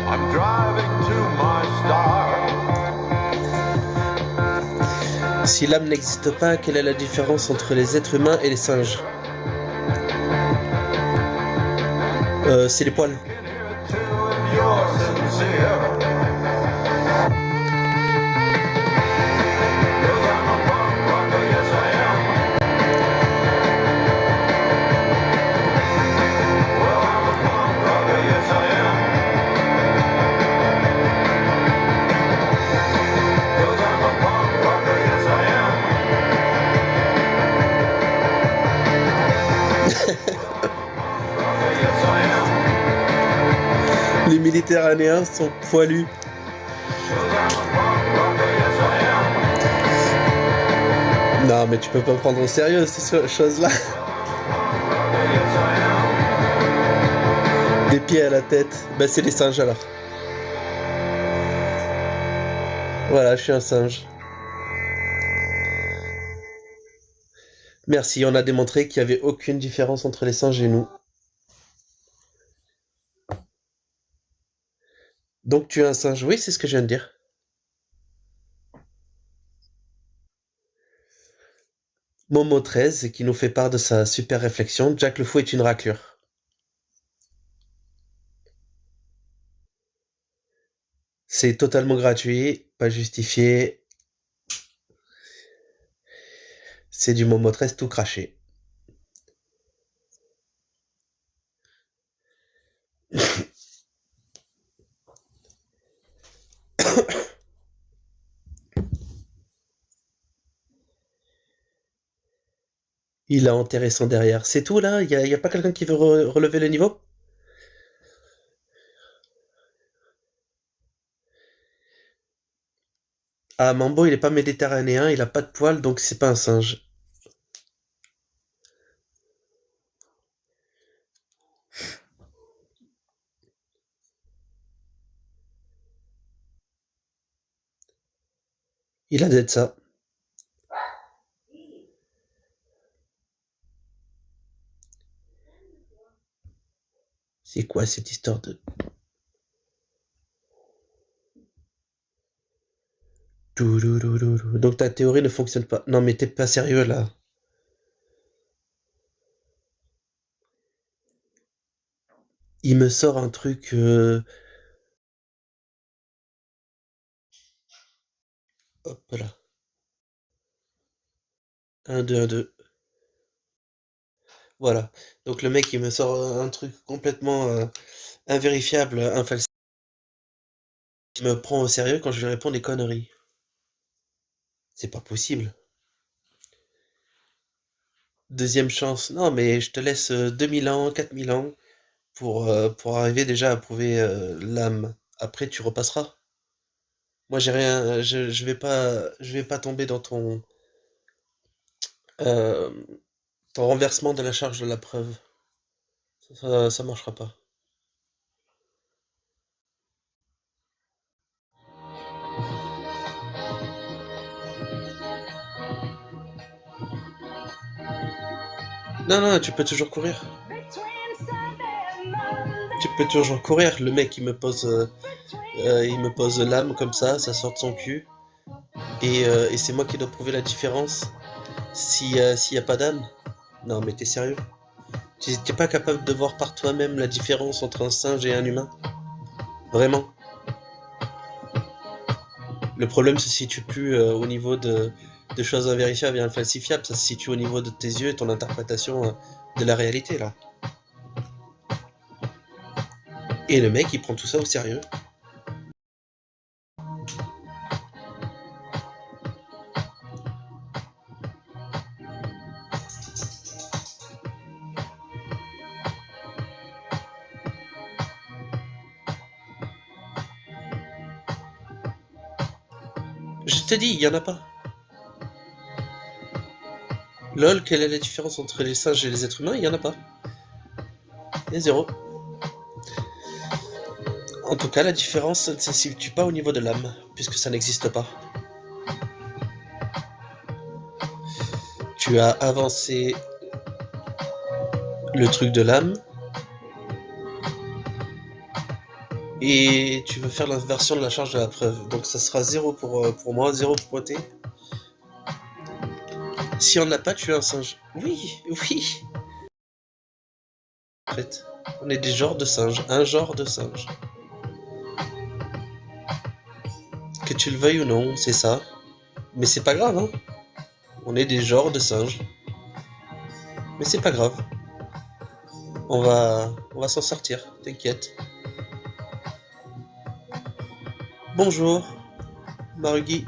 I'm driving to my star. Si l'âme n'existe pas, quelle est la différence entre les êtres humains et les singes? C'est les poils. Can hear it too if you're sincere. 'Cause I'm a punk rocker, yes I am. Well, I'm a punk rocker, yes I am. 'Cause I'm a punk rocker, yes I am. Rocker, yes I am. Les Méditerranéens sont poilus. 'Cause I'm a punk rocker, yes I am. Non, mais tu peux pas prendre au sérieux ces choses-là. Rocker, yes I am. Des pieds à la tête. Bah, c'est les singes alors. Voilà, je suis un singe. Merci, on a démontré qu'il n'y avait aucune différence entre les singes et nous. Donc tu es un singe. Oui, c'est ce que je viens de dire. Momo 13 qui nous fait part de sa super réflexion. Jack le Fou est une raclure. C'est totalement gratuit, pas justifié. C'est du Momo 13 tout craché. Il a enterré son derrière. C'est tout là? Y a pas quelqu'un qui veut relever le niveau? Ah, Mambo, il est pas méditerranéen, il a pas de poils, donc c'est pas un singe. Il a d'être ça. C'est quoi cette histoire de... Toulouloulou. Donc ta théorie ne fonctionne pas. Non mais t'es pas sérieux là. Il me sort un truc... Hop là. 1, 2, 1, 2. Voilà. Donc le mec il me sort un truc complètement invérifiable, infalsifiable. Il me prend au sérieux quand je lui réponds des conneries. C'est pas possible. Deuxième chance. Non mais je te laisse 2000 ans, 4000 ans pour arriver déjà à prouver l'âme. Après tu repasseras. Moi j'ai rien, je vais pas tomber dans euh, ton renversement de la charge de la preuve. Ça marchera pas. Non, non, tu peux toujours courir. Tu peux toujours courir. Le mec, il me pose l'âme comme ça sort de son cul. Et c'est moi qui dois prouver la différence s'il y a pas d'âme. Non, mais t'es sérieux? T'es pas capable de voir par toi-même la différence entre un singe et un humain? Vraiment? Le problème se situe plus au niveau de choses invérifiables et infalsifiables, ça se situe au niveau de tes yeux et ton interprétation de la réalité, là. Et le mec, il prend tout ça au sérieux. Je te dis, il y en a pas. Lol, quelle est la différence entre les singes et les êtres humains? Il y en a pas. Il y a zéro. En tout cas, la différence ne se situe pas au niveau de l'âme, puisque ça n'existe pas. Tu as avancé le truc de l'âme. Et tu veux faire l'inversion de la charge de la preuve. Donc ça sera 0 pour moi, 0 pour T. Si on n'a pas tué un singe. Oui, oui. En fait, on est des genres de singes. Un genre de singe. Que tu le veuilles ou non, c'est ça. Mais c'est pas grave, hein. On est des genres de singes. Mais c'est pas grave. On va s'en sortir, t'inquiète. Bonjour, Marugi.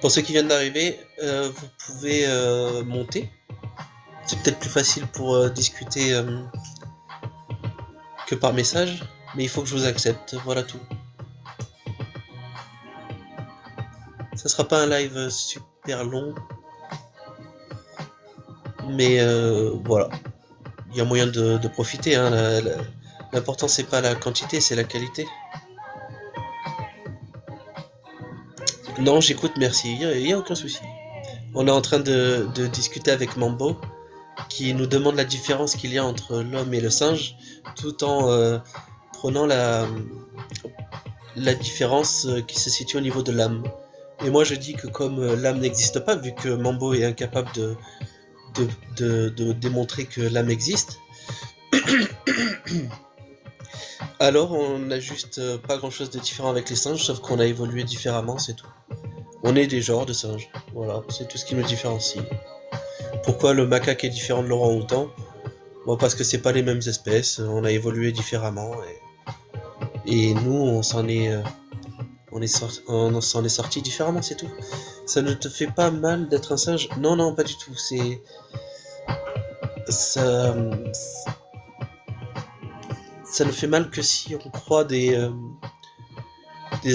Pour ceux qui viennent d'arriver, vous pouvez monter. C'est peut-être plus facile pour discuter que par message, mais il faut que je vous accepte, voilà tout. Ça sera pas un live super long, mais voilà. Il y a moyen de profiter, hein. L'important c'est pas la quantité, c'est la qualité. Non, j'écoute, merci, il y a aucun souci. On est en train de discuter avec Mambo, qui nous demande la différence qu'il y a entre l'homme et le singe, tout en prenant la différence qui se situe au niveau de l'âme. Et moi je dis que comme l'âme n'existe pas, vu que Mambo est incapable de démontrer que l'âme existe, alors on n'a juste pas grand chose de différent avec les singes, sauf qu'on a évolué différemment, c'est tout. On est des genres de singes, voilà, c'est tout ce qui nous différencie. Pourquoi le macaque est différent de l'orang-outan? Bon, parce que c'est pas les mêmes espèces, on a évolué différemment, et nous on s'en est sorti différemment, c'est tout. Ça ne te fait pas mal d'être un singe? Non, non, pas du tout. Ça ne fait mal que si on croit des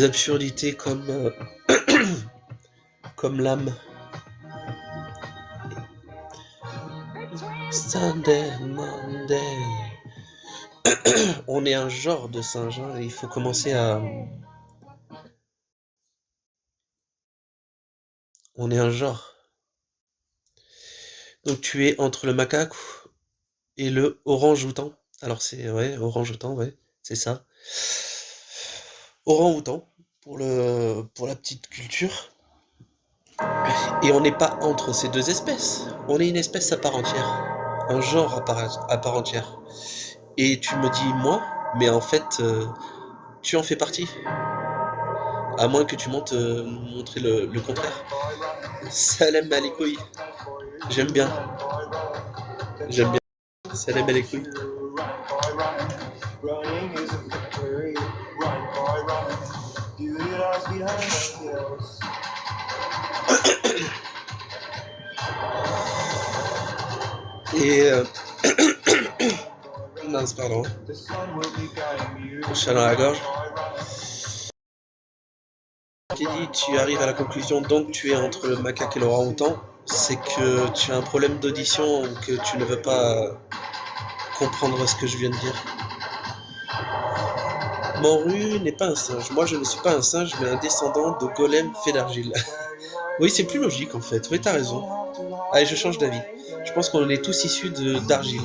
absurdités comme l'âme. Sunday, Monday. On est un genre de singe, hein, et il faut commencer à... On est un genre. Donc tu es entre le macaque et le orang-outan. Alors c'est... Ouais, orang-outan, ouais, c'est ça. Orang-outan, pour la petite culture. Et on n'est pas entre ces deux espèces. On est une espèce à part entière. Un genre à part entière. Et tu me dis moi, mais en fait, tu en fais partie. À moins que tu montes montrer le contraire. Salam alikoui. J'aime bien. J'aime bien. Salam alikoui. Running is a victory. Run, boy, run. Beauty lies behind the hills. Et mince, pardon. The sun will be guiding you. Chat dans la gorge. Qui dit tu arrives à la conclusion donc tu es entre le macaque et l'orang-outan, c'est que tu as un problème d'audition, que tu ne veux pas comprendre ce que je viens de dire. Moru n'est pas un singe. Moi je ne suis pas un singe mais un descendant de golem fait d'argile. Oui, c'est plus logique en fait. Oui, t'as raison. Allez, je change d'avis. Je pense qu'on est tous issus d'argile.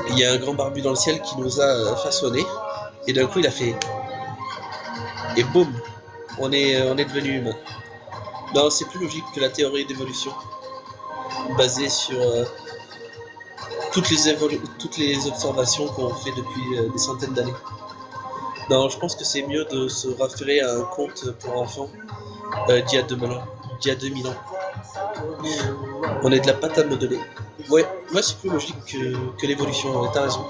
Il y a un grand barbu dans le ciel qui nous a façonnés et d'un coup il a fait... Et boum, on est devenu humain. Non, c'est plus logique que la théorie d'évolution, basée sur toutes les observations qu'on fait depuis des centaines d'années. Non, je pense que c'est mieux de se référer à un conte pour enfants d'il y a 2000 ans. On est de la pâte à modeler. Ouais, c'est plus logique que l'évolution, ouais, t'as raison.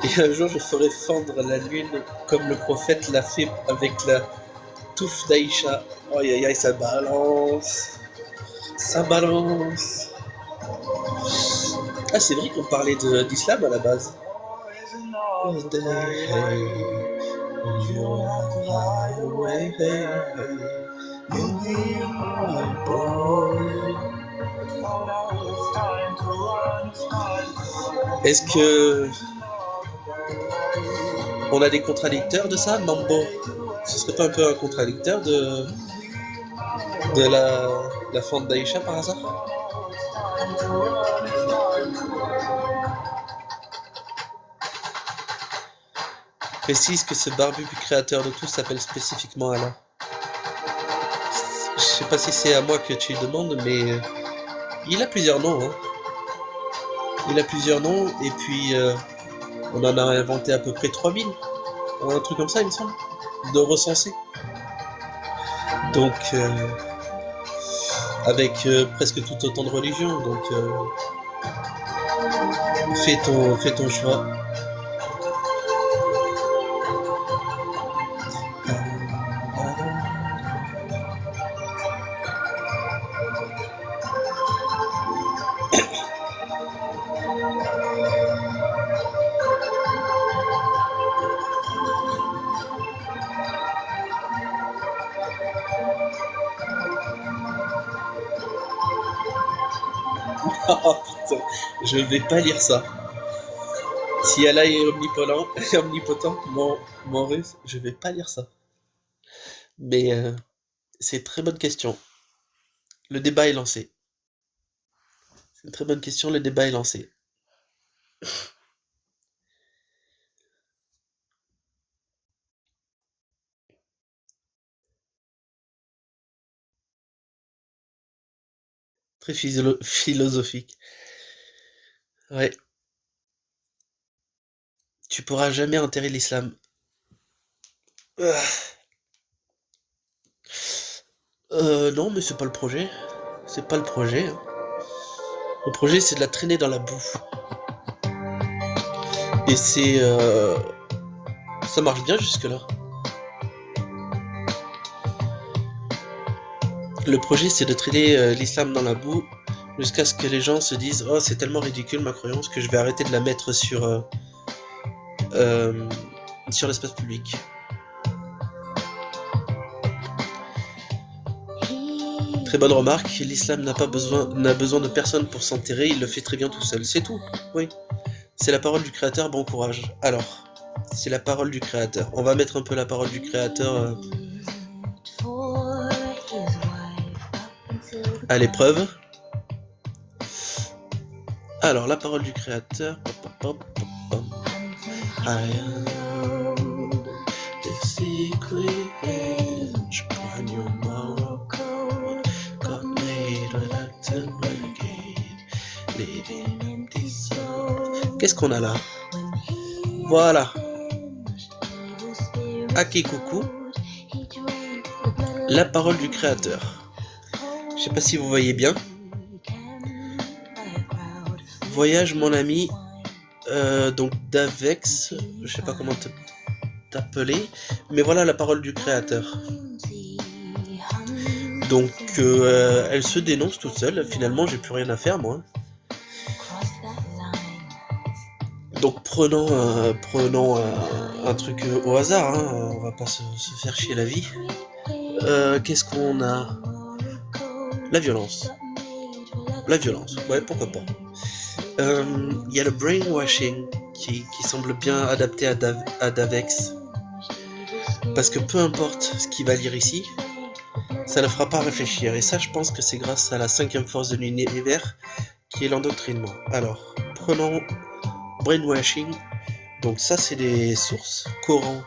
Et un jour je ferai fendre la lune comme le prophète l'a fait avec la touffe d'Aïcha. Oh aïe aïe, ça balance. Ça balance. Ah, c'est vrai qu'on parlait d'islam à la base. Est-ce que on a des contradicteurs de ça, Mambo? Ce serait pas un peu un contradicteur de la fente d'Aïcha par hasard? Précise que ce barbu créateur de tout s'appelle spécifiquement Allah. Je sais pas si c'est à moi que tu demandes, mais il a plusieurs noms. Hein. Il a plusieurs noms, et puis on en a inventé à peu près 3000. Un truc comme ça, il me semble. De recensés. Donc, avec presque tout autant de religions. Donc, fais ton choix. Oh putain, je vais pas lire ça. Si Allah est omnipotent, mon russe, je vais pas lire ça. Mais c'est une très bonne question. Le débat est lancé. C'est une très bonne question, le débat est lancé. Très philosophique. Ouais. Tu pourras jamais enterrer l'islam. Non, mais c'est pas le projet. C'est pas le projet. Hein. Le projet, c'est de la traîner dans la boue. Et c'est... ça marche bien jusque-là. Le projet, c'est de traîner l'islam dans la boue jusqu'à ce que les gens se disent « Oh, c'est tellement ridicule ma croyance que je vais arrêter de la mettre sur l'espace public. » Très bonne remarque, l'islam n'a besoin de personne pour s'enterrer, il le fait très bien tout seul, c'est tout, oui. C'est la parole du créateur, bon courage. Alors, c'est la parole du créateur. On va mettre un peu la parole du créateur à l'épreuve. Alors, la parole du créateur. I am the secret inch brand new Morocco got made with actin renegade living in this soul. Qu'est-ce qu'on a là? Voilà. Aki coucou. La parole du créateur. Je sais pas si vous voyez bien. Voyage mon ami. Donc Davex, je sais pas comment t'appeler, mais voilà la parole du créateur. Donc elle se dénonce toute seule, finalement j'ai plus rien à faire moi. Donc prenons un truc au hasard, hein. On va pas se faire chier la vie. Qu'est-ce qu'on a? La violence. La violence, ouais pourquoi pas. Il y a le brainwashing qui semble bien adapté à Davex. Parce que peu importe ce qu'il va lire ici, ça ne le fera pas réfléchir. Et ça, je pense que c'est grâce à la 5e force de l'univers qui est l'endoctrinement. Alors, prenons brainwashing. Donc ça, c'est les sources. Coran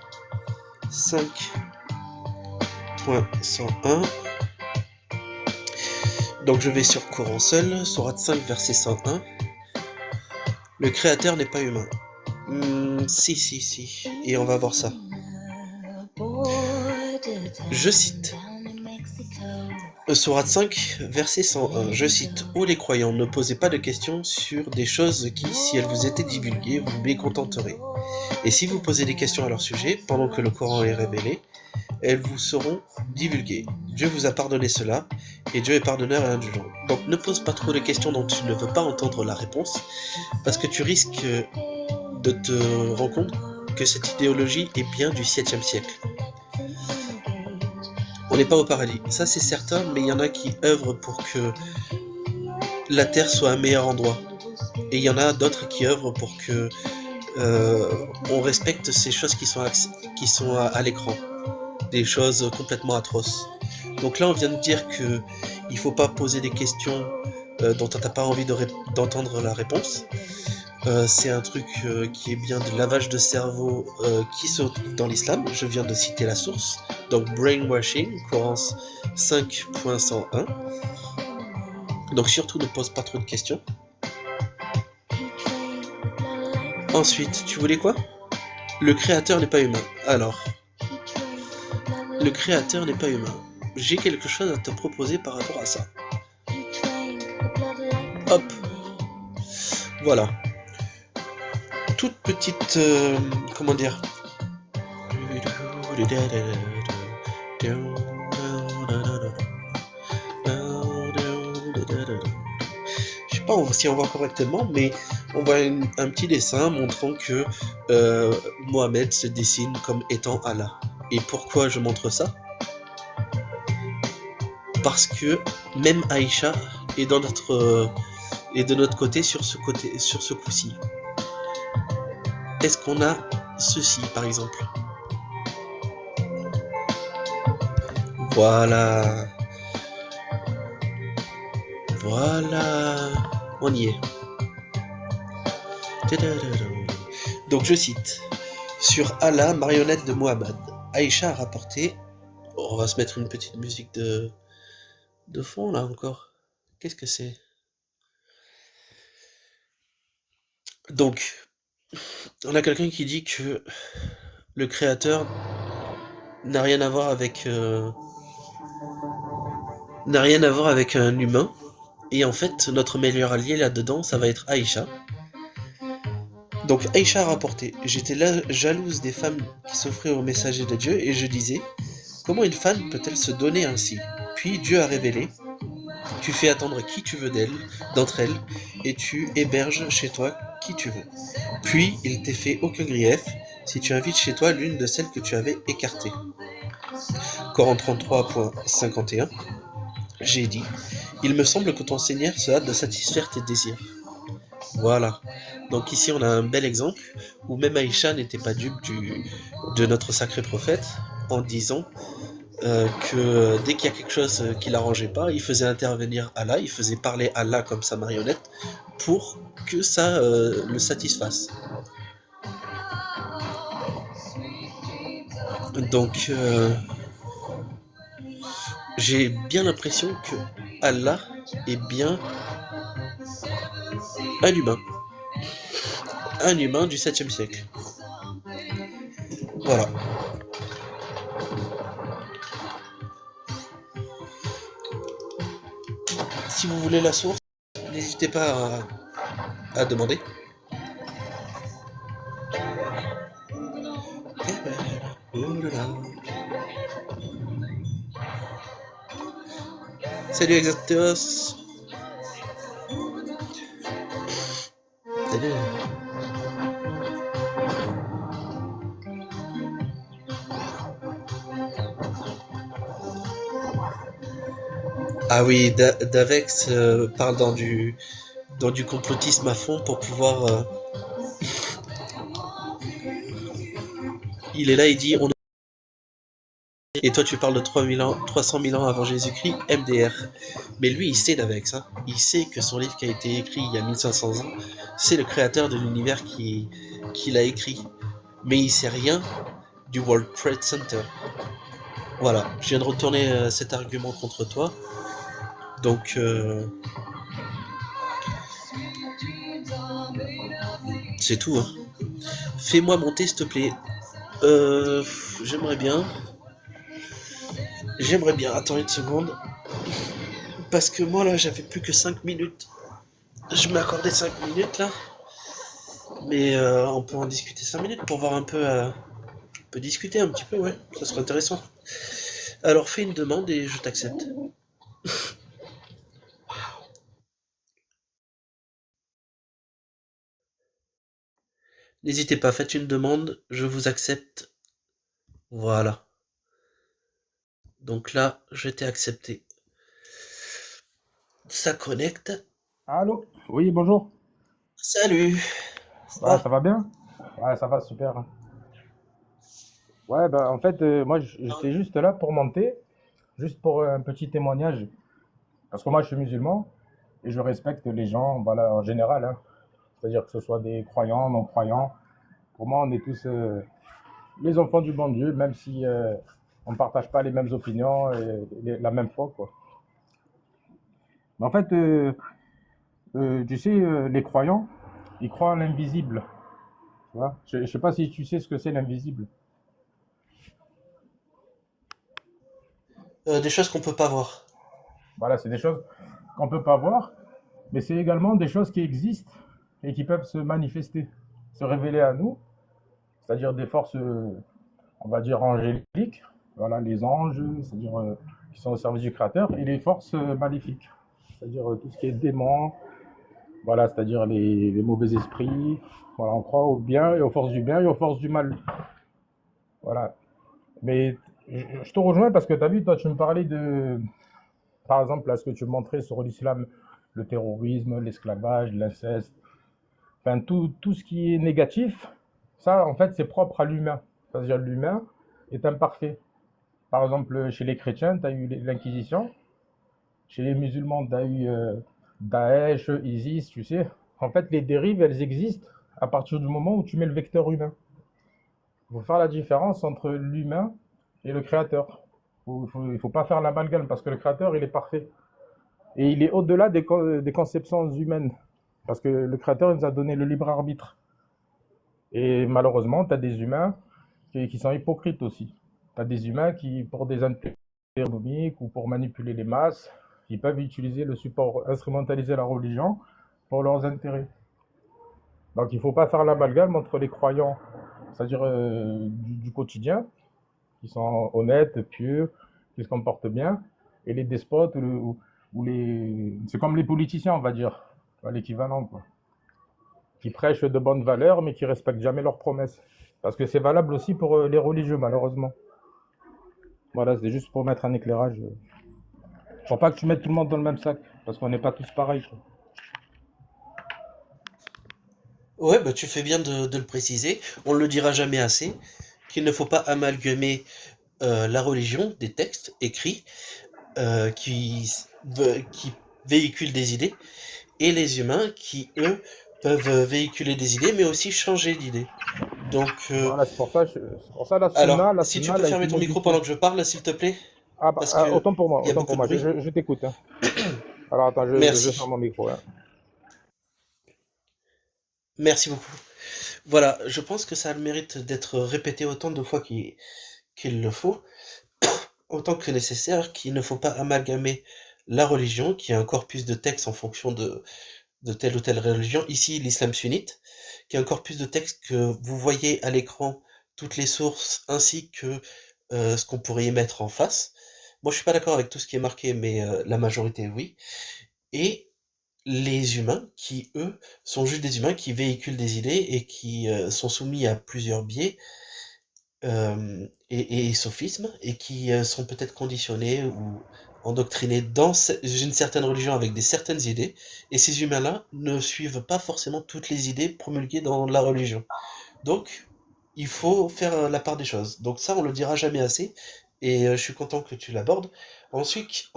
5.101. Donc je vais sur Coran seul, Sourate 5, verset 101. Le créateur n'est pas humain. Si. Et on va voir ça. Je cite. Sourate 5, verset 101. Je cite. Ô les croyants, ne posez pas de questions sur des choses qui, si elles vous étaient divulguées, vous mécontenteraient. Et si vous posez des questions à leur sujet, pendant que le Coran est révélé, elles vous seront divulguées. Dieu vous a pardonné cela, et Dieu est pardonneur et indulgent. Donc ne pose pas trop de questions dont tu ne veux pas entendre la réponse, parce que tu risques de te rendre compte que cette idéologie est bien du 7e siècle. On n'est pas au paradis, ça c'est certain, mais il y en a qui œuvrent pour que la Terre soit un meilleur endroit. Et il y en a d'autres qui œuvrent pour que on respecte ces choses qui sont à l'écran. Des choses complètement atroces. Donc là on vient de dire que il faut pas poser des questions dont t'as pas envie d'entendre la réponse. C'est un truc qui est bien de lavage de cerveau qui se retrouve dans l'islam. Je viens de citer la source. Donc brainwashing, Coran 5.101. Donc surtout ne pose pas trop de questions. Ensuite, tu voulais quoi? Le créateur n'est pas humain. Alors, le créateur n'est pas humain. J'ai quelque chose à te proposer par rapport à ça. Hop, voilà. Toute petite... comment dire? Je sais pas si on voit correctement, mais on voit un petit dessin montrant que Mohamed se dessine comme étant Allah. Et pourquoi je montre ça? Parce que même Aïcha est dans est de notre côté sur ce coup-ci. Est-ce qu'on a ceci par exemple? Voilà. Voilà. On y est. Donc je cite. Sur Allah, marionnette de Mohammed, Aïcha a rapporté... On va se mettre une petite musique de fond là encore. Qu'est-ce que c'est? Donc, on a quelqu'un qui dit que le créateur n'a rien à voir avec un humain. Et en fait, notre meilleur allié là-dedans, ça va être Aïcha. Donc Aïcha a rapporté, j'étais là jalouse des femmes qui s'offraient aux messagers de Dieu et je disais, comment une femme peut-elle se donner ainsi? Puis Dieu a révélé, tu fais attendre qui tu veux d'entre elles, et tu héberges chez toi qui tu veux. Puis il t'est fait aucun grief si tu invites chez toi l'une de celles que tu avais écartées. Coran 33.51. J'ai dit, il me semble que ton Seigneur se hâte de satisfaire tes désirs. Voilà. Donc ici on a un bel exemple où même Aïcha n'était pas dupe de notre sacré prophète en disant que dès qu'il y a quelque chose qui l'arrangeait pas, il faisait intervenir Allah, il faisait parler Allah comme sa marionnette pour que ça le satisfasse. Donc j'ai bien l'impression que Allah est bien un humain du 7e siècle. Voilà. Si vous voulez la source, n'hésitez pas à demander. Salut Exateos. Salut. Ah oui, Davex parle dans du complotisme à fond pour pouvoir... Il est là, il dit... Et toi tu parles de 300 000 ans avant Jésus-Christ, MDR. Mais lui il sait Davex, hein. Il sait que son livre qui a été écrit il y a 1500 ans, c'est le créateur de l'univers qui l'a écrit. Mais il sait rien du World Trade Center. Voilà, je viens de retourner cet argument contre toi. Donc... c'est tout, hein. Fais-moi monter, s'il te plaît. J'aimerais bien. Attends une seconde. Parce que moi, là, j'avais plus que 5 minutes. Je m'ai accordé 5 minutes, là. Mais on peut en discuter 5 minutes pour voir un peu... on peut discuter un petit peu, ouais. Ça serait intéressant. Alors, fais une demande et je t'accepte. N'hésitez pas, faites une demande, je vous accepte. Voilà. Donc là, je t'ai accepté. Ça connecte. Allô? Oui, bonjour. Salut. Ouais, ça va bien? Ouais, ça va, super. Ouais, bah, en fait, moi, j'étais juste là pour monter, juste pour un petit témoignage. Parce que moi, je suis musulman et je respecte les gens, voilà, en général, hein. C'est-à-dire que ce soit des croyants, non-croyants. Pour moi, on est tous les enfants du bon Dieu, même si on ne partage pas les mêmes opinions et la même foi, quoi. Mais en fait, tu sais, les croyants, ils croient en l'invisible. Tu vois? Je ne sais pas si tu sais ce que c'est l'invisible. Des choses qu'on peut pas voir. Voilà, c'est des choses qu'on ne peut pas voir, mais c'est également des choses qui existent et qui peuvent se manifester, se révéler à nous, c'est-à-dire des forces, on va dire, angéliques, voilà, les anges, c'est-à-dire qui sont au service du Créateur, et les forces maléfiques, c'est-à-dire tout ce qui est démons, voilà, c'est-à-dire les mauvais esprits. Voilà, on croit au bien et aux forces du bien et aux forces du mal. Voilà. Mais je te rejoins parce que tu as vu, toi, tu me parlais de, par exemple, là, ce que tu montrais sur l'islam, le terrorisme, l'esclavage, l'inceste, enfin, tout ce qui est négatif, ça, en fait, c'est propre à l'humain. C'est-à-dire l'humain est imparfait. Par exemple, chez les chrétiens, tu as eu l'Inquisition. Chez les musulmans, tu as eu Daesh, ISIS, tu sais. En fait, les dérives, elles existent à partir du moment où tu mets le vecteur humain. Il faut faire la différence entre l'humain et le créateur. Il faut pas faire l'amalgame parce que le créateur, il est parfait. Et il est au-delà des conceptions humaines. Parce que le créateur, il nous a donné le libre arbitre. Et malheureusement, tu as des humains qui sont hypocrites aussi. Tu as des humains qui, pour des intérêts économiques ou pour manipuler les masses, ils peuvent utiliser le support, instrumentaliser la religion pour leurs intérêts. Donc il ne faut pas faire l'amalgame entre les croyants, c'est-à-dire du quotidien, qui sont honnêtes, pieux, qui se comportent bien, et les despotes ou les... C'est comme les politiciens, on va dire, l'équivalent, quoi, qui prêchent de bonnes valeurs, mais qui respectent jamais leurs promesses. Parce que c'est valable aussi pour les religieux, malheureusement. Voilà, c'est juste pour mettre un éclairage. Faut pas que tu mettes tout le monde dans le même sac, parce qu'on n'est pas tous pareils, quoi. Ouais, bah tu fais bien de le préciser. On le dira jamais assez, qu'il ne faut pas amalgamer la religion des textes écrits qui véhiculent des idées et les humains qui, eux, peuvent véhiculer des idées, mais aussi changer d'idée. Donc, Voilà, c'est pour ça alors, la si tu sunna, peux elle a été fermer ton micro pendant modifiée. que je parle, s'il te plaît, Ah, bah, parce que il y a autant pour beaucoup de moi, bruit. je t'écoute, hein. Alors attends, je ferme Merci. mon micro, hein. Merci beaucoup. Voilà, je pense que ça a le mérite d'être répété autant de fois qu'il le faut, autant que nécessaire, qu'il ne faut pas amalgamer la religion, qui est un corpus de textes en fonction de telle ou telle religion, ici l'islam sunnite, qui est un corpus de textes que vous voyez à l'écran, toutes les sources, ainsi que ce qu'on pourrait y mettre en face. Moi je suis pas d'accord avec tout ce qui est marqué, mais la majorité oui. Et les humains qui, eux, sont juste des humains qui véhiculent des idées et qui sont soumis à plusieurs biais et sophismes et qui sont peut-être conditionnés ou endoctrinés dans une certaine religion avec des certaines idées. Et ces humains-là ne suivent pas forcément toutes les idées promulguées dans la religion. Donc, il faut faire la part des choses. Donc ça, on le dira jamais assez. Et je suis content que tu l'abordes. Ensuite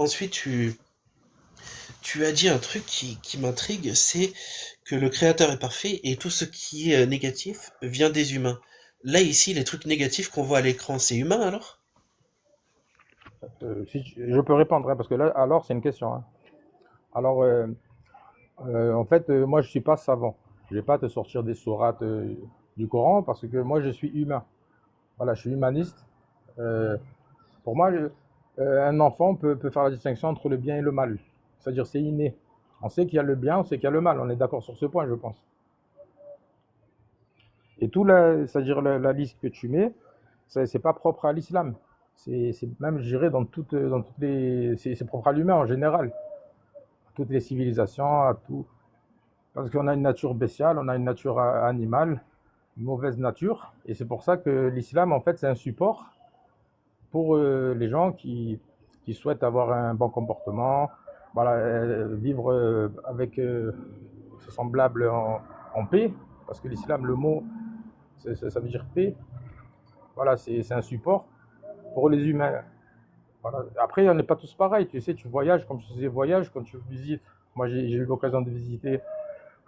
tu as dit un truc qui m'intrigue, c'est que le créateur est parfait et tout ce qui est négatif vient des humains. Là, ici, les trucs négatifs qu'on voit à l'écran, c'est humain alors? Je peux répondre, hein, parce que là, alors, c'est une question, hein. Alors, en fait, moi, je suis pas savant. Je vais pas te sortir des sourates du Coran, parce que moi, je suis humain. Voilà, je suis humaniste. Euh, pour moi, un enfant peut faire la distinction entre le bien et le mal. C'est-à-dire, c'est inné. On sait qu'il y a le bien, on sait qu'il y a le mal. On est d'accord sur ce point, je pense. Et c'est-à-dire la liste que tu mets, c'est pas propre à l'islam. C'est même, je dirais, dans toutes les, c'est propre à l'humain en général, à toutes les civilisations, à tout. Parce qu'on a une nature bestiale, on a une nature animale, une mauvaise nature, et c'est pour ça que l'islam, en fait, c'est un support pour les gens qui souhaitent avoir un bon comportement, voilà, vivre avec ses semblables en paix, parce que l'islam, le mot, ça veut dire paix. Voilà, c'est un support pour les humains. Voilà. Après, on n'est pas tous pareils. Tu sais, tu voyages, comme je disais, voyage, quand tu visites. Moi, j'ai eu l'occasion de visiter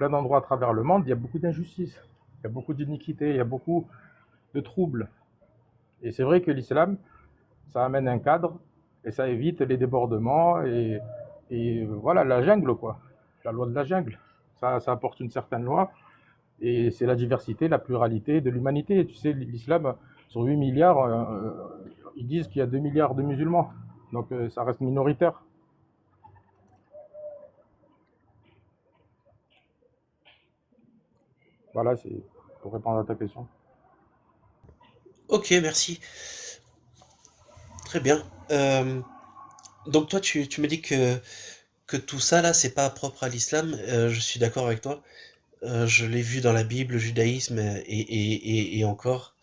plein d'endroits à travers le monde, il y a beaucoup d'injustices, il y a beaucoup d'iniquités, il y a beaucoup de troubles. Et c'est vrai que l'islam, ça amène un cadre et ça évite les débordements et voilà, la jungle, quoi. La loi de la jungle. Ça apporte une certaine loi et c'est la diversité, la pluralité de l'humanité. Tu sais, l'islam, sur 8 milliards, ils disent qu'il y a 2 milliards de musulmans. Donc ça reste minoritaire. Voilà, c'est pour répondre à ta question. Ok, merci. Très bien. Donc toi, tu me dis que tout ça là, c'est pas propre à l'islam. Je suis d'accord avec toi. Je l'ai vu dans la Bible, le judaïsme et encore,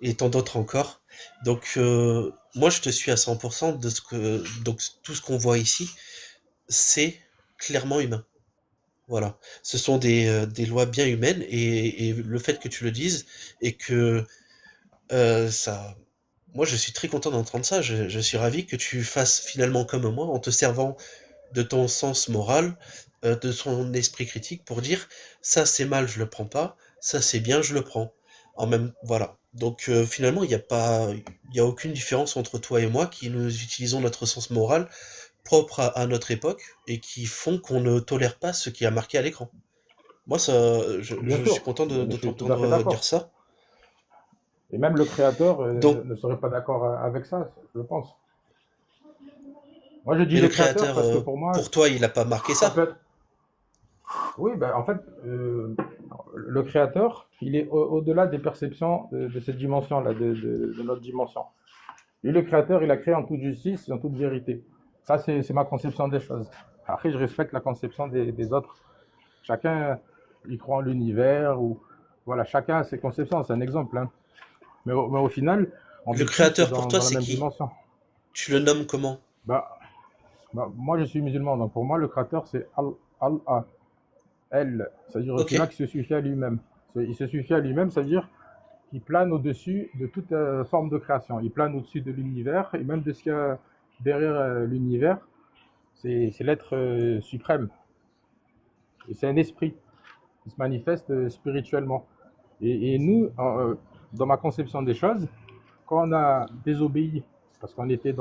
et tant d'autres encore. Donc moi, je te suis à 100% de ce que donc tout ce qu'on voit ici, c'est clairement humain. Voilà. Ce sont des lois bien humaines et le fait que tu le dises et que ça, moi, je suis très content d'entendre ça. Je suis ravi que tu fasses finalement comme moi en te servant de ton sens moral, de ton esprit critique pour dire ça c'est mal, je le prends pas, ça c'est bien, je le prends. En même, voilà. Donc finalement, il y a aucune différence entre toi et moi qui nous utilisons notre sens moral propre à notre époque et qui font qu'on ne tolère pas ce qui a marqué à l'écran. Moi, ça, Bien je suis sûr, content je de suis tout à t'entendre fait dire d'accord. ça. Et même le créateur Donc, ne serait pas d'accord avec ça, je pense. Moi, je dis mais le le créateur créateur, parce que pour moi, pour toi, il a pas marqué ça ça. peut être. Oui, ben, en fait, le créateur, il est au-delà des perceptions de cette dimension-là, de notre dimension. Lui, le créateur, il a créé en toute justice et en toute vérité. Ça, c'est ma conception des choses. Après, je respecte la conception des autres. Chacun, il croit en l'univers, ou voilà, chacun a ses conceptions, c'est un exemple, hein. Mais au final, on Le vit tous créateur pour dans, toi, dans la c'est même qui? dimension. Tu le nommes comment? Bah, moi, je suis musulman, donc pour moi, le créateur, c'est Allah. Elle, c'est-à-dire Ok. celui-là qui se suffit à lui-même. Il se suffit à lui-même, c'est-à-dire qu'il plane au-dessus de toute forme de création. Il plane au-dessus de l'univers et même de ce qu'il y a derrière l'univers. C'est l'être suprême. Et c'est un esprit qui se manifeste spirituellement. Et nous, dans ma conception des choses, quand on a désobéi, parce qu'on était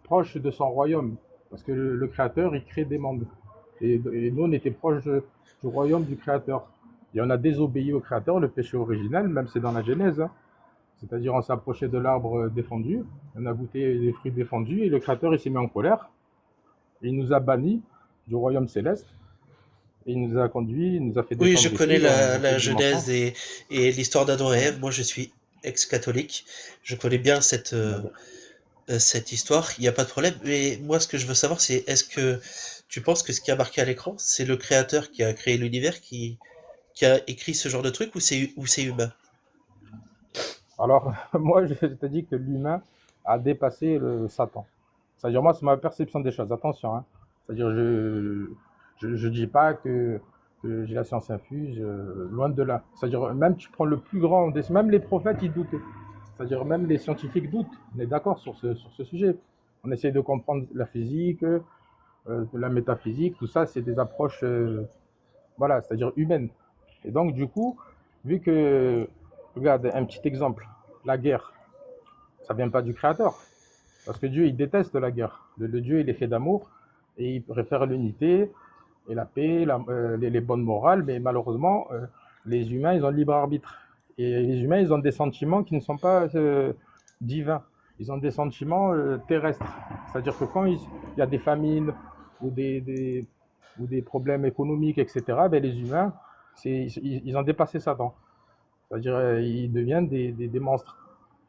proche de son royaume, parce que le Créateur, il crée des mondes. Et nous, on était proche du royaume du Créateur. Et on a désobéi au Créateur, le péché originel, même c'est dans la Genèse, hein. C'est-à-dire on s'est approché de l'arbre défendu, on a goûté les fruits défendus, et le Créateur, il s'est mis en colère, et il nous a bannis du royaume céleste, et il nous a conduits, il nous a fait Oui, je descendre connais ici, dans la cette dimension. Genèse et l'histoire d'Adam et Ève. Moi, je suis ex-catholique. Je connais bien cette histoire. Il n'y a pas de problème. Mais moi, ce que je veux savoir, c'est est-ce que tu penses que ce qui a marqué à l'écran, c'est le créateur qui a créé l'univers qui a écrit ce genre de truc ou c'est humain? Alors, moi, je te dis que l'humain a dépassé le Satan. C'est-à-dire, moi, c'est ma perception des choses. Attention, hein. C'est-à-dire, je dis pas que j'ai la science infuse, loin de là. C'est-à-dire, même tu prends le plus grand, même les prophètes, ils doutaient. C'est-à-dire, même les scientifiques doutent. On est d'accord sur ce sujet. On essaie de comprendre la physique, la métaphysique, tout ça, c'est des approches, voilà, c'est-à-dire humaines. Et donc, du coup, vu que, regarde, un petit exemple, la guerre, ça vient pas du Créateur. Parce que Dieu, il déteste la guerre. Le Dieu, il est fait d'amour et il préfère l'unité et la paix, les bonnes morales. Mais malheureusement, les humains, ils ont le libre arbitre. Et les humains, ils ont des sentiments qui ne sont pas divins. Ils ont des sentiments terrestres. C'est-à-dire que quand il y a des famines ou ou des problèmes économiques, etc., ben les humains, ils ont dépassé Satan. C'est-à-dire ils deviennent des monstres.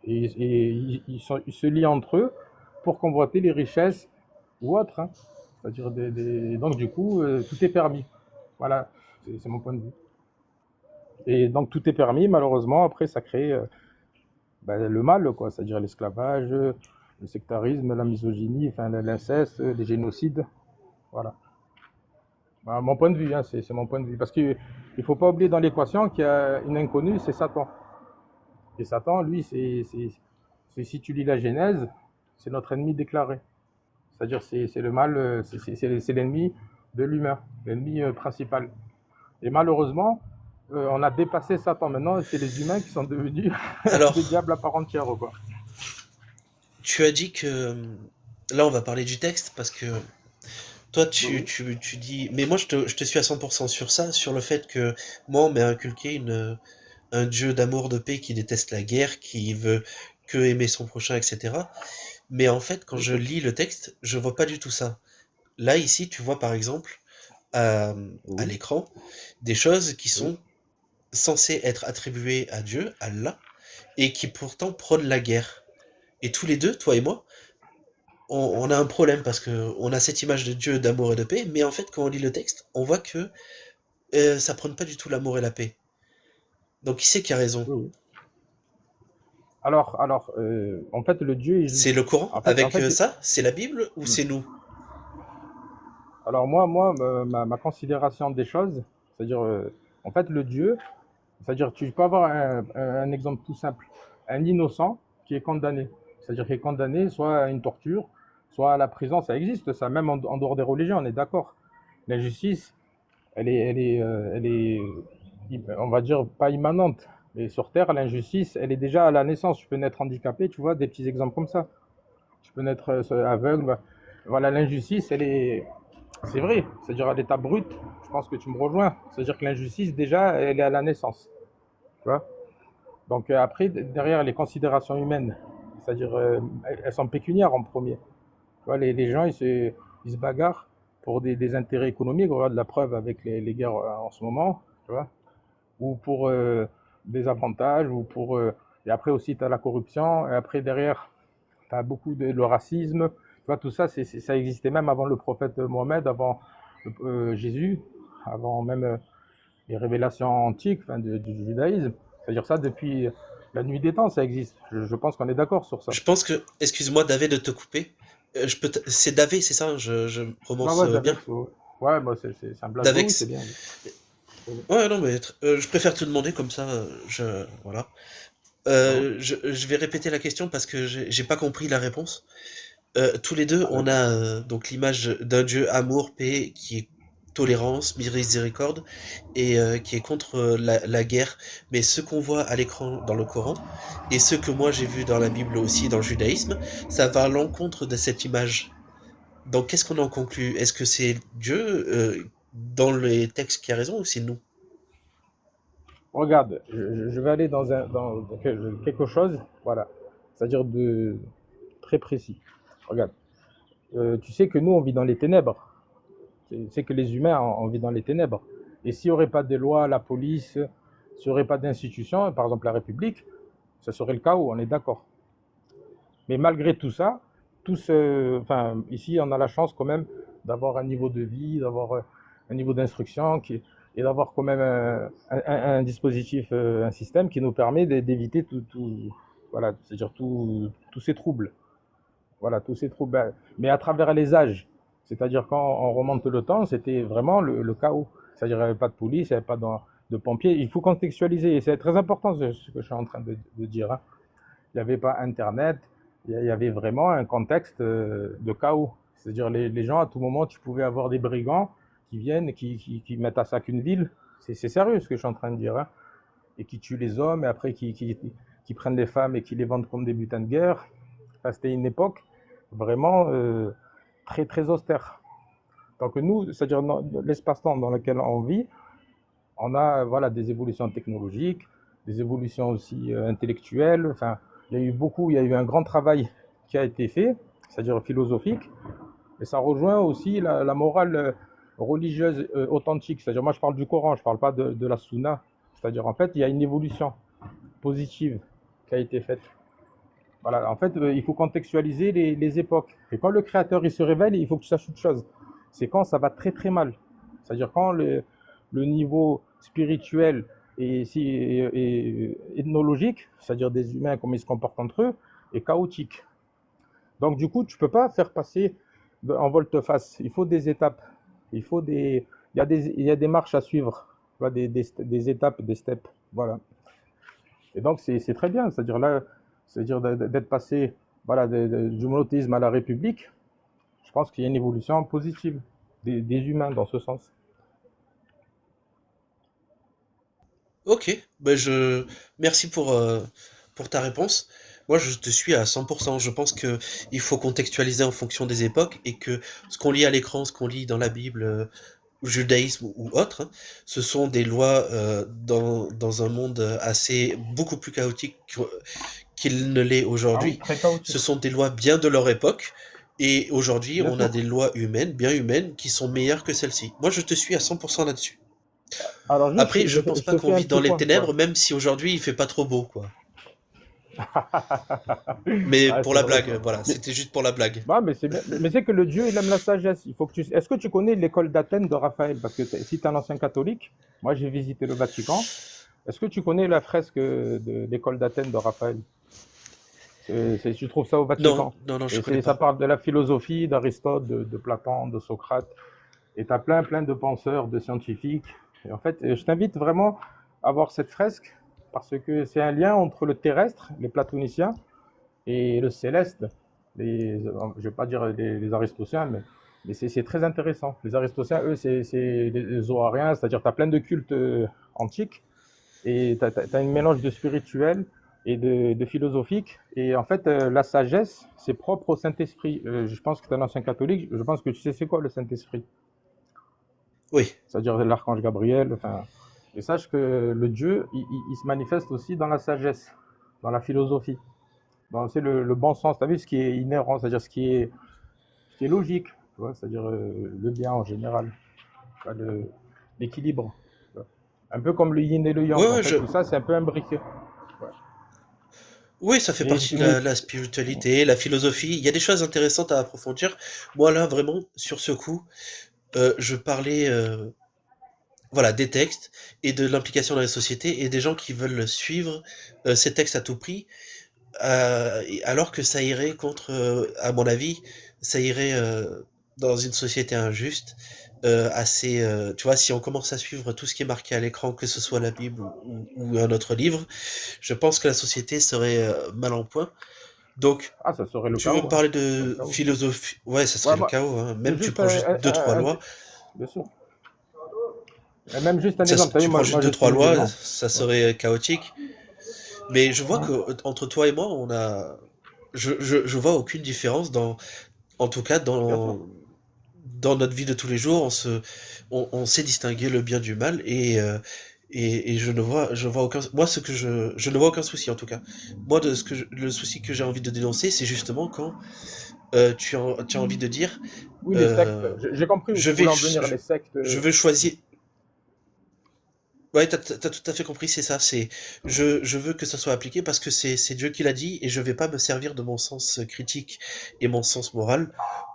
Et ils se lient entre eux pour convoiter les richesses ou autres, hein. C'est-à-dire donc du coup, tout est permis. Voilà, c'est mon point de vue. Et donc tout est permis, malheureusement, après ça crée ben, le mal, quoi. C'est-à-dire l'esclavage, le sectarisme, la misogynie, enfin l'inceste, les génocides. Voilà. Ben, mon point de vue, hein, c'est mon point de vue. Parce qu'il ne faut pas oublier dans l'équation qu'il y a une inconnue, c'est Satan. Et Satan, lui, si tu lis la Genèse, c'est notre ennemi déclaré. C'est-à-dire c'est le mal, c'est l'ennemi de l'humain, l'ennemi principal. Et malheureusement, on a dépassé Satan. Maintenant, c'est les humains qui sont devenus Alors, des diables à part entière, quoi. tu as dit que... Là, on va parler du texte, parce que toi, Oui, tu dis... Mais moi, je te suis à 100% sur ça, sur le fait que moi, on m'a inculqué un Dieu d'amour, de paix, qui déteste la guerre, qui veut que aimer son prochain, etc. Mais en fait, quand oui, je lis le texte, je vois pas du tout ça. Là, ici, tu vois par exemple à oui, l'écran des choses qui oui, sont censées être attribuées à Dieu, Allah, et qui pourtant prônent la guerre. Et tous les deux, toi et moi, on a un problème parce que on a cette image de Dieu d'amour et de paix, mais en fait, quand on lit le texte, on voit que ça prône pas du tout l'amour et la paix. Donc, qui c'est qui a raison? oui, oui. En fait, le Dieu est C'est le juste. Coran En avec fait, ça? C'est la Bible ou hmm. c'est nous? Alors ma considération des choses, c'est-à-dire, en fait, le Dieu, c'est-à-dire, tu peux avoir un exemple tout simple. Un innocent qui est condamné. C'est-à-dire qu'il est condamné soit à une torture, soit à la prison. Ça existe, ça, même en dehors des religions, on est d'accord. L'injustice, elle est, on va dire, pas immanente. Mais sur Terre, l'injustice, elle est déjà à la naissance. Tu peux naître handicapé, tu vois, des petits exemples comme ça. Tu peux naître aveugle. Voilà, l'injustice, c'est vrai. C'est-à-dire à l'état brut, je pense que tu me rejoins. C'est-à-dire que l'injustice, déjà, elle est à la naissance. Tu vois. Donc après, derrière les considérations humaines, c'est-à-dire elles sont pécuniaires en premier. Tu vois, les gens, ils se bagarrent pour des intérêts économiques. On regarde la preuve avec les guerres en ce moment, tu vois, ou pour des avantages, ou pour... et après aussi, tu as la corruption, et après derrière, tu as beaucoup de le racisme. Tu vois, tout ça, ça existait même avant le prophète Mohammed, avant Jésus, avant même les révélations antiques, enfin, du judaïsme. C'est-à-dire ça, depuis la nuit des temps, ça existe. Je pense qu'on est d'accord sur ça. Je pense que, excuse-moi David de te couper, c'est David, c'est ça, hein, je Ouais, prononce ouais, bien. Davex, ouais. Ouais, bah, c'est un blague. Oui, oui, c'est Davex. bien. Oui. Ouais, non, mais je préfère te demander comme ça, voilà. Ouais. Je vais répéter la question parce que j'ai pas compris la réponse. Tous les deux, Ah, on a d'accord. donc l'image d'un Dieu amour, paix, qui est tolérance, miséricorde, et qui est contre la guerre. Mais ce qu'on voit à l'écran dans le Coran, et ce que moi j'ai vu dans la Bible aussi, dans le judaïsme, ça va à l'encontre de cette image. Donc qu'est-ce qu'on en conclut? Est-ce que c'est Dieu dans les textes qui a raison ou c'est nous? Regarde, je vais aller dans quelque chose, voilà. C'est-à-dire de très précis. Regarde, tu sais que nous, on vit dans les ténèbres. Tu sais que les humains, on vit dans les ténèbres. Et s'il n'y aurait pas de loi, la police, s'il n'y aurait pas d'institutions, par exemple la République, ce serait le chaos, on est d'accord. Mais malgré tout ça, enfin, ici, on a la chance quand même d'avoir un niveau de vie, d'avoir un niveau d'instruction et d'avoir quand même un dispositif, un système qui nous permet d'éviter voilà, c'est-à-dire tous ces troubles. Voilà, tous ces troubles. Mais à travers les âges, c'est-à-dire quand on remonte le temps, c'était vraiment le chaos. C'est-à-dire qu'il n'y avait pas de police, il n'y avait pas de pompiers. Il faut contextualiser, et c'est très important ce que je suis en train de dire, hein. Il n'y avait pas Internet, il y avait vraiment un contexte de chaos. C'est-à-dire les gens, à tout moment, tu pouvais avoir des brigands qui viennent, qui mettent à sac une ville. C'est sérieux ce que je suis en train de dire, hein. Et qui tuent les hommes, et après qui prennent les femmes et qui les vendent comme des butins de guerre. Enfin, c'était une époque vraiment très, très austère. Donc nous, c'est-à-dire l'espace-temps dans lequel on vit, on a voilà, des évolutions technologiques, des évolutions aussi intellectuelles. Enfin, il y a eu un grand travail qui a été fait, c'est-à-dire philosophique, et ça rejoint aussi la morale religieuse authentique. C'est-à-dire, moi, je parle du Coran, je ne parle pas de la Sunna. C'est-à-dire, en fait, il y a une évolution positive qui a été faite. Voilà, en fait, il faut contextualiser les époques. Et quand le créateur il se révèle, il faut que tu saches une chose. C'est quand ça va très très mal. C'est-à-dire quand le niveau spirituel et ethnologique, c'est-à-dire des humains, comment ils se comportent entre eux, est chaotique. Donc du coup, tu ne peux pas faire passer en volte-face. Il faut des étapes. Il y a des marches à suivre. Tu vois, des étapes, des steps. Voilà. Et donc, c'est très bien. C'est-à-dire là, c'est-à-dire d'être passé voilà, du monothéisme à la République, je pense qu'il y a une évolution positive des humains dans ce sens. Ok, ben merci pour ta réponse. Moi, je te suis à 100%. Je pense que il faut contextualiser en fonction des époques et que ce qu'on lit à l'écran, ce qu'on lit dans la Bible, au judaïsme ou autre, hein, ce sont des lois dans un monde assez beaucoup plus chaotique qu'il ne l'est Ah oui, aujourd'hui. très Ce chaotique, sont des lois bien de leur époque. Et aujourd'hui, bien on a sûr. des lois humaines, bien humaines, qui sont meilleures que celles-ci. Moi, je te suis à 100% là-dessus. Alors juste, Après, je pense je pas te qu'on fais un vit dans petit les point. Ouais. ténèbres, même si aujourd'hui il fait pas trop beau, quoi. Mais Ah, pour c'est la vrai blague, ça. voilà, Mais, c'était juste pour la blague. bah, mais c'est bien. Mais c'est que le Dieu, il aime la sagesse. Il faut que tu... Est-ce que tu connais l'école d'Athènes de Raphaël? Parce que si tu es un ancien catholique, moi j'ai visité le Vatican. Est-ce que tu connais la fresque de l'école d'Athènes de Raphaël? Tu trouves ça au Non, Vatican. non, non, je Et connais ça pas. parle de la philosophie d'Aristote, de Platon, de Socrate. Et tu as plein de penseurs, de scientifiques. Et en fait, je t'invite vraiment à voir cette fresque parce que c'est un lien entre le terrestre, les platoniciens, et le céleste. Je ne vais pas dire les aristotéliciens, mais c'est très intéressant. Les aristotéliciens, eux, c'est les zoariens, c'est-à-dire tu as plein de cultes antiques et tu as un mélange de spirituel et de philosophique. Et en fait, la sagesse, c'est propre au Saint-Esprit. Je pense que tu es un ancien catholique, je pense que tu sais c'est quoi le Saint-Esprit. Oui, C'est-à-dire l'archange Gabriel. Enfin, et sache que le Dieu, il se manifeste aussi dans la sagesse, dans la philosophie, dans le bon sens. Tu as vu ce qui est inhérent, c'est-à-dire ce qui est logique, tu vois, c'est-à-dire le bien en général, l'équilibre. Un peu comme le yin et le ouais, yang. En ouais, fait, tout ça, c'est un peu imbriqué. Ouais. oui, ça fait Et, partie de mais, la spiritualité, la philosophie. Il y a des choses intéressantes à approfondir. Moi, là, vraiment, sur ce coup, je parlais, voilà, des textes et de l'implication dans la société et des gens qui veulent suivre ces textes à tout prix, alors que ça irait contre, à mon avis, ça irait dans une société injuste, assez, tu vois, si on commence à suivre tout ce qui est marqué à l'écran, que ce soit la Bible ou un autre livre, je pense que la société serait mal en point. Donc, ah, ça serait le tu veux chaos, me hein. parler Ça serait le de chaos. philosophie? Ouais, ça Ouais, serait le moi, chaos, hein. Même tu juste prends juste deux, trois lois, bien sûr. Et même juste un ça, exemple. Tu as vu, tu prends juste moi, je deux, suis trois lois, musulman. ça Ouais. serait chaotique. Mais je vois que Mhm. entre toi et moi, je vois aucune différence en tout cas, Bien sûr. dans notre vie de tous les jours, on sait distinguer le bien du mal et je vois aucun, moi, je ne vois aucun souci en tout cas. Moi, le souci que j'ai envie de dénoncer, c'est justement quand tu as envie de dire, Oui, les sectes. euh, J'ai compris où je tu vais, voulais en venir, les sectes. je veux choisir. Ouais, t'as tout à fait compris, c'est ça. Je veux que ça soit appliqué parce que c'est Dieu qui l'a dit et je vais pas me servir de mon sens critique et mon sens moral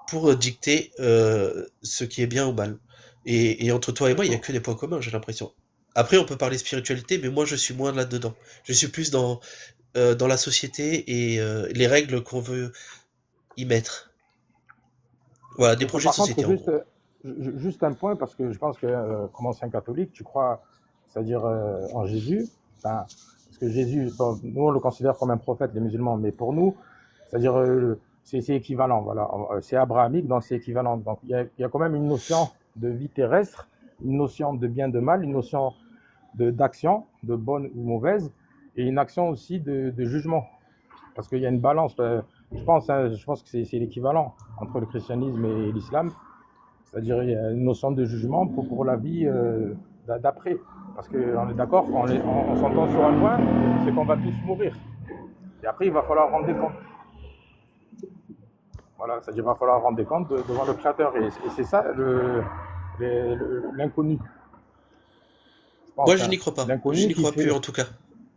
pour dicter ce qui est bien ou mal. Et entre toi et Bien moi, il y a sûr. que des points communs, j'ai l'impression. Après, on peut parler spiritualité, mais moi, je suis moins là-dedans. Je suis plus dans la société et les règles qu'on veut y mettre. Voilà, des Bien sûr. projets de Par contre, société, en gros. juste un point, parce que je pense que, comme ancien catholique, tu crois, c'est-à-dire en Jésus. Enfin, parce que Jésus, bon, nous, on le considère comme un prophète, les musulmans, mais pour nous, c'est-à-dire, c'est équivalent, voilà. C'est abrahamique, donc c'est équivalent. Donc, il y a quand même une notion de vie terrestre, une notion de bien, de mal, une notion d'action, de bonne ou mauvaise, et une action aussi de jugement. Parce qu'il y a une balance. Hein, je pense que c'est l'équivalent entre le christianisme et l'islam. C'est-à-dire il y a une notion de jugement pour la vie d'après. Parce qu'on est d'accord, on s'entend sur un point, c'est qu'on va tous mourir. Et après, il va falloir rendre des comptes. Voilà, c'est-à-dire qu'il va falloir rendre des comptes devant le Créateur. Et c'est ça l'inconnu, je Moi, pense. je Hein. n'y crois pas. Je L'inconnu n'y qui crois plus, fait. en tout cas.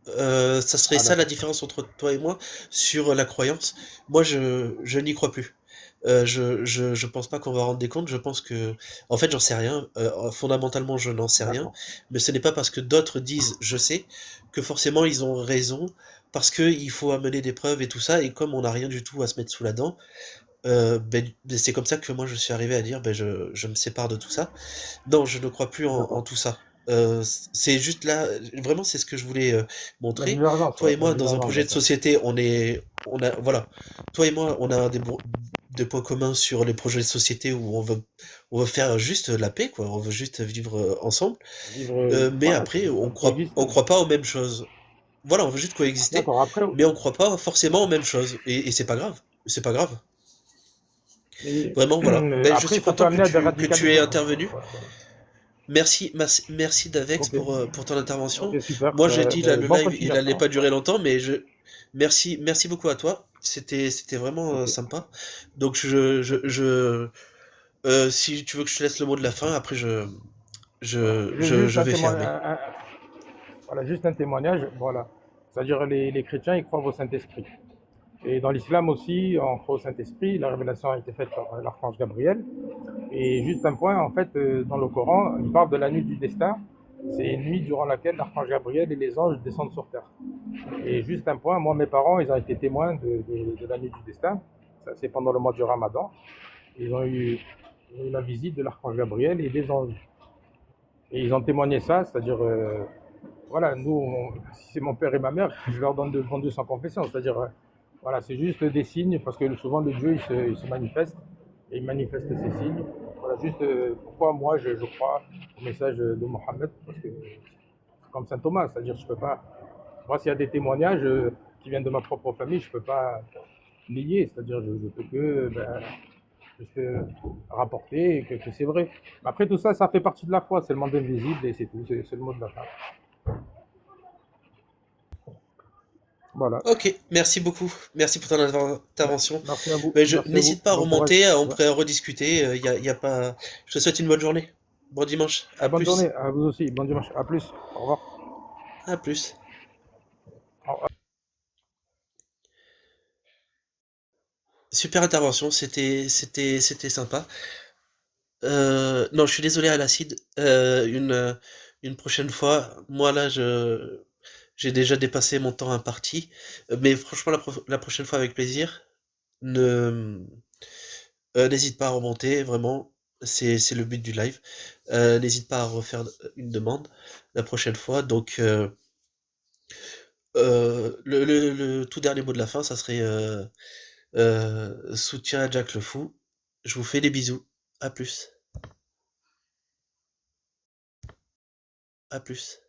Ça serait Ah, ça la d'accord. différence entre toi et moi sur la croyance. Moi, je n'y crois plus. Je pense pas qu'on va rendre des comptes. Je pense que, en fait, j'en sais rien. Fondamentalement, je n'en sais rien. D'accord. Mais ce n'est pas parce que d'autres disent je sais que forcément ils ont raison. Parce que il faut amener des preuves et tout ça. Et comme on n'a rien du tout à se mettre sous la dent, c'est comme ça que moi je suis arrivé à dire je me sépare de tout ça. Non, je ne crois plus en D'accord. tout ça. C'est juste là, vraiment, c'est ce que je voulais La montrer. divergence, Toi ouais. et La moi, dans un divergence, projet de d'accord. société, on a, voilà. Toi et moi, on a de points communs sur les projets de société où on veut faire juste la paix, quoi. On veut juste vivre ensemble. Vivre, Mais voilà, après, coexister. on croit pas aux mêmes choses. Voilà, on veut juste coexister, D'accord, après, mais on croit pas forcément aux mêmes choses. Et c'est pas grave. C'est pas grave. mais, Vraiment, voilà. Ben, je après, suis ça peut content amener à des que tu aies radicalités. intervenu. Voilà, voilà. Merci Davex Ok, pour ton intervention. ok, super. Moi, j'ai dit, là, le Bonne live, il allait continuation. pas durer longtemps, mais merci beaucoup à toi. C'était vraiment Ok. sympa. Donc, si tu veux que je te laisse le mot de la fin, après, Voilà. Juste je un vais fermer. témoignage. Voilà, juste un témoignage. Voilà. C'est-à-dire les chrétiens, ils croient au Saint-Esprit. Et dans l'islam aussi, on croit au Saint-Esprit. La révélation a été faite par l'archange Gabriel. Et juste un point, en fait, dans le Coran, il parle de la nuit du destin. C'est une nuit durant laquelle l'archange Gabriel et les anges descendent sur terre. Et juste un point, moi, mes parents, ils ont été témoins de la nuit du destin. Ça, c'est pendant le mois du Ramadan. Ils ont eu la visite de l'archange Gabriel et des anges. Et ils ont témoigné ça, c'est-à-dire, voilà, nous, si c'est mon père et ma mère, je leur donne de bon Dieu sans confession. C'est-à-dire, voilà, c'est juste des signes, parce que souvent le Dieu, il se manifeste, et il manifeste ces signes. Voilà, juste pourquoi moi, je crois au message de Mohammed, parce que c'est comme saint Thomas, c'est-à-dire, je peux pas. Moi, s'il y a des témoignages qui viennent de ma propre famille, je peux pas nier, c'est-à-dire, je peux que juste rapporter que c'est vrai. Après, tout ça, ça fait partie de la foi, c'est le monde invisible et c'est tout, c'est le mot de la fin. Voilà. Ok, merci beaucoup. Merci pour ton intervention. Merci à vous. Mais Merci à vous. n'hésite pas à Bon courage. remonter, on Ouais. pourrait en rediscuter. Y a pas. Je te souhaite une bonne journée. Bon dimanche. À Bonne plus. journée à vous aussi. Bon dimanche. À plus. Au revoir. À plus. Au revoir. Super intervention, c'était sympa. Non, je suis désolé à l'acide. Une prochaine fois, moi là, j'ai déjà dépassé mon temps imparti. Mais franchement, la prochaine fois avec plaisir. Ne, n'hésite pas à remonter, vraiment. C'est le but du live. N'hésite pas à refaire une demande la prochaine fois. Donc, le tout dernier mot de la fin, ça serait soutien à Jack le Fou. Je vous fais des bisous. À plus. À plus.